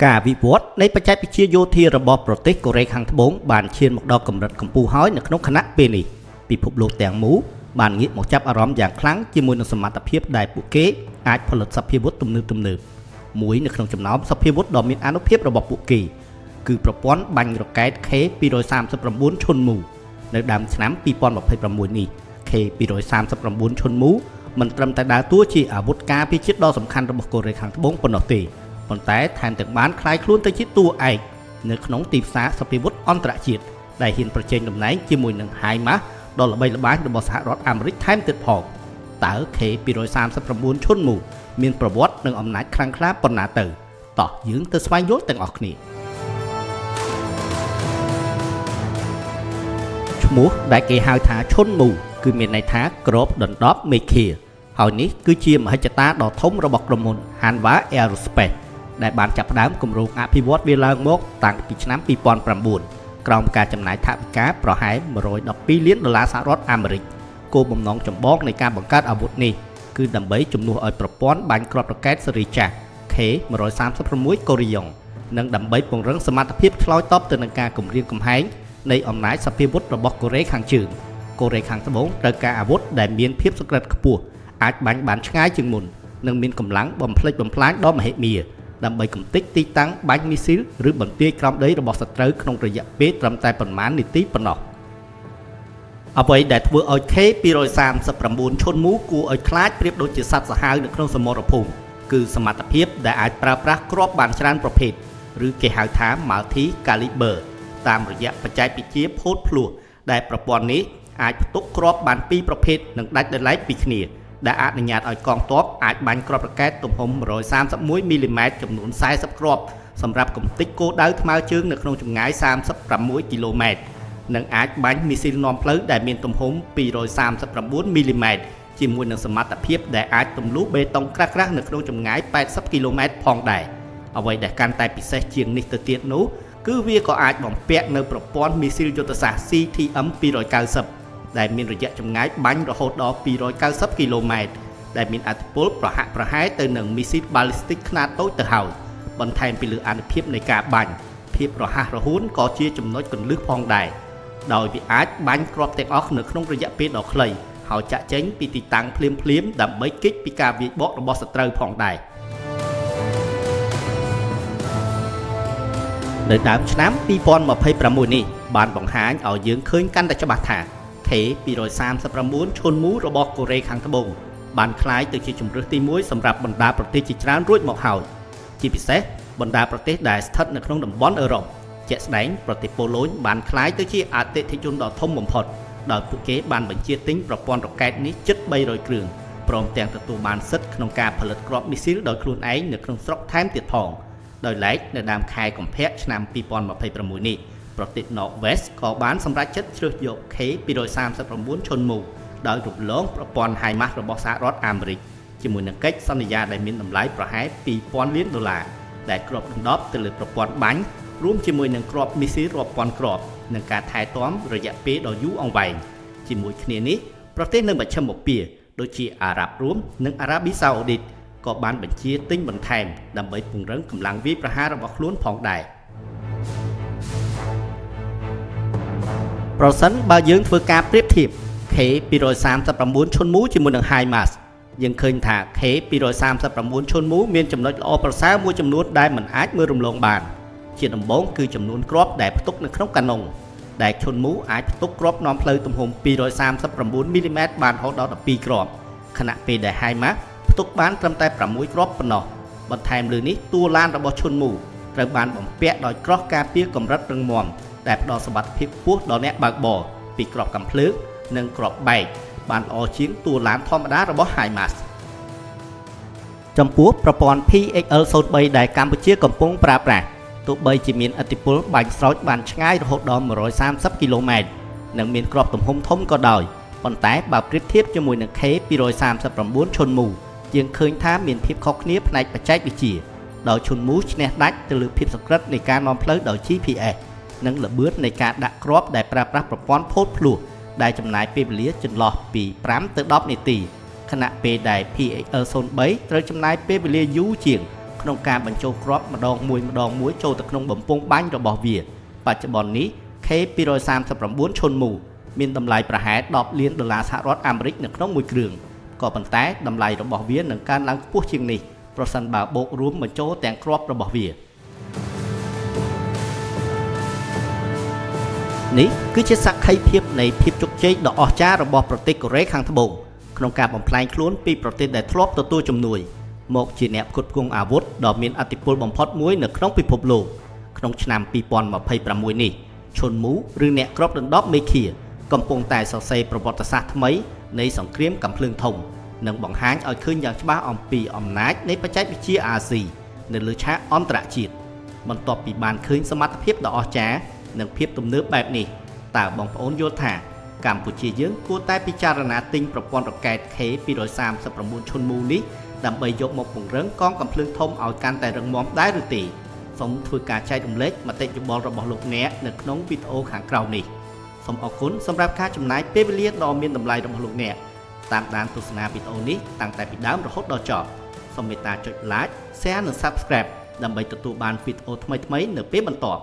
ការវិវត្តនៃបច្ចេកវិទ្យាយោធារបស់ប្រទេសកូរ៉េខាងត្បូងបានឈានមកដល់កម្រិតកម្ពស់ហើយនៅក្នុងខណៈពេលនេះពិភពលោកទាំងមូលបានងាកមកចាប់អារម្មណ៍យ៉ាងខ្លាំងជាមួយនឹងសមត្ថភាពដែលពួកគេអាចផលិតសព្វាវុធទំនើបមួយនៅក្នុងចំណោមសព្វាវុធដ៏មានអានុភាពរបស់ពួកគេគឺប្រព័ន្ធបាញ់រ៉ុកែត K239 ឈុនមូនៅដើមឆ្នាំ2026នេះ K239 ឈុនមូមិនត្រឹមតែដើរតួជាអាវុធការពារជាតិដ៏សំខាន់របស់កូរ៉េខាងត្បូងប៉ុណ្ណោះទេប៉ុន្តែថែមទាំងបានក្លាយខ្លួនទៅជាតួឯកនៅក្នុងទីផ្សារសព្វាវុធអន្តរជាតិដែលហ៊ានប្រជែងតំណែងជាមួយនឹង HIMARS ដ៏ល្បីល្បាញរបស់សហរដ្ឋអាមេរិកថែមទៀតផងតើ K239 ឈុនមូមានប្រវត្តិនិងអំណាចខ្លាំងក្លាប៉ុណ្ណាទៅតោះយើងទៅស្វែងយល់ទាំងអស់គ្នាឈ្មោះដែលគេហៅថាឈុនមូគឺមានន័យថាក្របដណ្ដប់មេឃាហើយនេះគឺជាមហិច្ឆតាដ៏ធំរបស់ក្រុមហ៊ុន Hanwha Aerospace ដែលបានចាប់ផ្ដើមគម្រោងអភិវឌ្ឍវាឡើងមកតាំងពីឆ្នាំ2009ក្រោមការចំណាយថវិកាប្រហែល$112លានសហរដ្ឋអាមេរិកគោលបំណងចម្បងនៃការបង្កើតអាវុធនេះគឺដើម្បីជំនួសឲ្យប្រព័ន្ធបាញ់គ្រាប់រ៉ុកែតស៊េរីចាស់ K136 កូរីយ៉ុងនិងដើម្បីពង្រឹងសមត្ថភាពឆ្លើយតបទៅនឹងការគំរាមកំហែងនៃអំណាចសព្វាវុធរបស់កូរ៉េខាងជើងកូរ៉េខាងត្បូងត្រូវការអាវុធដែលមានភាពសក្តិខ្ពស់អាចបាញ់បានឆ្ងាយជាងមុននិងមានកម្លាំងបំផ្លិចបំផ្លាញដ៏មហិមាដើម្បីកំទេចទីតាំងបាញ់មីស៊ីលឬបន្ទាយក្រោមដីរបស់សត្រូវក្នុងរយៈពេលត្រឹមតែប៉ុន្មាននាទីប៉ុណ្ណោះអ្វីដែលធ្វើឲ្យ K239 ឈុនមូគួរឲ្យខ្លាចប្រៀបដូចជាសត្វសាហាវនៅក្នុងសមរភូមិគឺសមត្ថភាពដែលអាចប្រើប្រាស់គ្រាប់បានច្រើនប្រភេទឬគេហៅថា Multi Caliber តាមរយៈបច្ចេកវិទ្យាផូតភ្លោះដែលប្រព័ន្ធនេះអាចផ្ទុកគ្រាប់បាន2ប្រភេទនិងដាច់ដោយឡែកពីគ្នាដែលអនុញ្ញាតឲ្យកងទ័ពអាចបាញ់គ្រាប់រ៉ុកែតទំហំ131មីលីម៉ែត្រចំនួន40គ្រាប់សម្រាប់កំទេចគោលដៅថ្មើរជើងនៅក្នុងចម្ងាយ36គីឡូម៉ែត្រនិងអាចបាញ់មីស៊ីលនាំផ្លូវដែលមានទំហំ239មីលីម៉ែត្រជាមួយនឹងសមត្ថភាពដែលអាចទម្លុះបេតុងក្រាស់ៗនៅក្នុងចម្ងាយ80គីឡូម៉ែត្រផងដែរអ្វីដែលកាន់តែពិសេសជាងនេះទៅទៀតនោះគឺវាក៏អាចបំពាក់នៅប្រព័ន្ធមីស៊ីលយុទ្ធសាស្ត្រ CTM 290ដែលមានរយៈចម្ងាយបាញ់រហូតដល់290គីឡូម៉ែត្រដែលមានអត្ថប្រយោជន៍ប្រហាក់ប្រហែលទៅនឹងមីស៊ីលបាល់លីស្ទិកខ្នាតតូចទៅហើយបន្ថែមពីលើអានុភាពនៃការបាញ់ភាពរហ័សរហួនក៏ជាចំណុចគន្លឹះផងដែរដោយវាអាចបាញ់គ្រាប់ទាំងអស់នៅក្នុងរយៈពេលដ៏ខ្លីហើយចាក់ចេញពីទីតាំងភ្លាមៗដើម្បីគេចពីការវាយបករបស់សត្រូវផងដែរនៅដើមឆ្នាំ2026នេះបានបង្ហាញឲ្យយើងឃើញកាន់តែច្បាស់ថា K239 ឈុនមូរបស់កូរ៉េខាងត្បូងបានក្លាយទៅជាជម្រើសទី1សម្រាប់បណ្ដាប្រទេសជាច្រើនរួចមកហើយជាពិសេសបណ្ដាប្រទេសដែលស្ថិតនៅក្នុងតំបន់អឺរ៉ុបជាក់ស្ដែងប្រទេសប៉ូឡូញបានក្លាយទៅជាអតិថិជនដ៏ធំបំផុតដោយពួកគេបានបញ្ជាទិញប្រព័ន្ធរ៉ុកែតនេះជិត300គ្រឿងព្រមទាំងទទួលបានសិទ្ធិក្នុងការផលិតគ្រាប់មីស៊ីលដោយខ្លួនឯងនៅក្នុងស្រុកថែមទៀតផងដោយឡែកនៅដើមខែកុម្ភៈឆ្នាំ2026នេះប្រទេស Northwest ក៏បានសម្រេចចិត្តជ្រើសយក K239 ឈុនមូដោយរំលងប្រព័ន្ធ HIMARS របស់សហរដ្ឋអាមេរិកជាមួយនឹងកិច្ចសន្យាដែលមានតម្លៃប្រហែល$2000លានដែលគ្របដណ្ដប់ទៅលើប្រព័ន្ធបាញ់រួមជាមួយនឹងគ្រាប់មីស៊ីលរាប់ពាន់គ្រាប់និងការថែទាំរយៈពេលដ៏យូរអង្វែងជាមួយគ្នានេះប្រទេសនៅមជ្ឈិមបូព៌ាដូចជាអារ៉ាប់រួមនិងអារ៉ាប៊ីសាអូឌីតក៏បានបញ្ជាទិញបន្ថែមដើម្បីពង្រឹងកម្លាំងវាយប្រហាររបស់ខ្លួនផងដែរប្រសិនបើយើងធ្វើការប្រៀបធៀប K239 ឈុនមូជាមួយនឹង HIMARS យើងឃើញថា K239 ឈុនមូមានចំណុចល្អប្រសើរមួយចំនួនដែលមិនអាចមើលរំលងបានជាដំបូងគឺចំនួនគ្រាប់ដែលផ្ទុកនៅក្នុងកាណុងដែលឈុនមូអាចផ្ទុកគ្រាប់នាំផ្លូវទំហំ239មីលីម៉ែត្របានរហូតដល់12គ្រាប់ខណៈពេលដែល HIMARS ផ្ទុកបានត្រឹមតែ6គ្រាប់ប៉ុណ្ណោះបន្ថែមលើនេះតួឡានរបស់ឈុនមូត្រូវបានបំពាក់ដោយក្រោះការពារកម្រិតរឹងមាំដែលផ្ដល់សុវត្ថិភាពខ្ពស់ដល់អ្នកបើកបរពីគ្រាប់កាំភ្លើងនិងគ្រាប់បែកបានល្អជាងតួឡានធម្មតារបស់ HIMARS ចំពោះប្រព័ន្ធ PXL-03 ដែលកម្ពុជាកំពុងប្រើប្រាស់ទោះបីជាមានឥទ្ធិពលបាញ់ស្រោចបានឆ្ងាយរហូតដល់130គីឡូម៉ែត្រនិងមានគ្រាប់ទំហំធំក៏ដោយប៉ុន្តែបើប្រៀបធៀបជាមួយនឹង K239 ឈុនមូយើងឃើញថាមានភាពខុសគ្នាផ្នែកបច្ចេកវិទ្យាដោយឈុនមូឈ្នះដាច់ទៅលើភាពសក្តិនៃការនាំផ្លូវដោយ GPS និងល្បឿននៃការដាក់គ្រាប់ដែលប្រើប្រាស់ប្រព័ន្ធផូតភ្លោះដែលចំណាយពេលវេលាចន្លោះពី5ទៅ10នាទីខណៈពេលដែល PXL-03 ត្រូវចំណាយពេលវេលាយូរជាង ក្នុងការបញ្ចូលគ្រាប់ម្ដងមួយចូលទៅក្នុងបំពង់បាញ់របស់វាបច្ចុប្បន្ននេះ K239 ឈុនមូមានតម្លៃប្រហែល$10 លានសហរដ្ឋអាមេរិកនៅក្នុងមួយគ្រឿងក៏ប៉ុន្តែតម្លៃរបស់វានឹងកើនឡើងខ្ពស់ជាងនេះប្រសិនបើបូករួមបញ្ចូលទាំងគ្រាប់របស់វានេះគឺជាសក្ខីភាពនៃភាពជោគជ័យដ៏អស្ចារ្យរបស់ប្រទេសកូរ៉េខាងត្បូងក្នុងការបំផ្លាញខ្លួនពីប្រទេសដែលធ្លាប់ទទួលជំនួយមកជាអ្នកផ្គត់ផ្គង់អាវុធដ៏មានឥទ្ធិពលបំផុតមួយនៅក្នុងពិភពលោកក្នុងឆ្នាំ2026នេះឈុនមូឬអ្នកគ្របដណ្ដប់មេឃាកំពុងតែសរសេរប្រវត្តិសាស្ត្រថ្មីនៃសង្គ្រាមកាំភ្លើងធំនិងបង្ហាញឲ្យឃើញយ៉ាងច្បាស់អំពីអំណាចនៃបច្ចេកវិទ្យាអាស៊ីនៅលើឆាកអន្តរជាតិបន្ទាប់ពីបានឃើញសមត្ថភាពដ៏អស្ចារ្យនិងភាពទំនើបបែបនេះតើបងប្អូនយល់ថាកម្ពុជាយើងគួរតែពិចារណាទិញប្រព័ន្ធរ៉ុកែត K239 ឈុនមូនេះដើម្បីយកមកពង្រឹងកងកាំភ្លើងធំឲ្យកាន់តែរឹងមាំដែរឬទេសូមធ្វើការចែករំលែកមតិយោបល់របស់លោកអ្នកនៅក្នុងវីដេអូខាងក្រោមនេះសូមអរគុណសម្រាប់ការចំណាយពេលវេលាដ៏មានតម្លៃរបស់លោកអ្នកតាមដានទស្សនាវីដេអូនេះតាំងតែពីដើមរហូតដល់ចប់សូមមេត្តាចុច Like Share និង Subscribe ដើម្បីទទួលបានវីដេអូថ្មីៗនៅពេលបន្ទាប់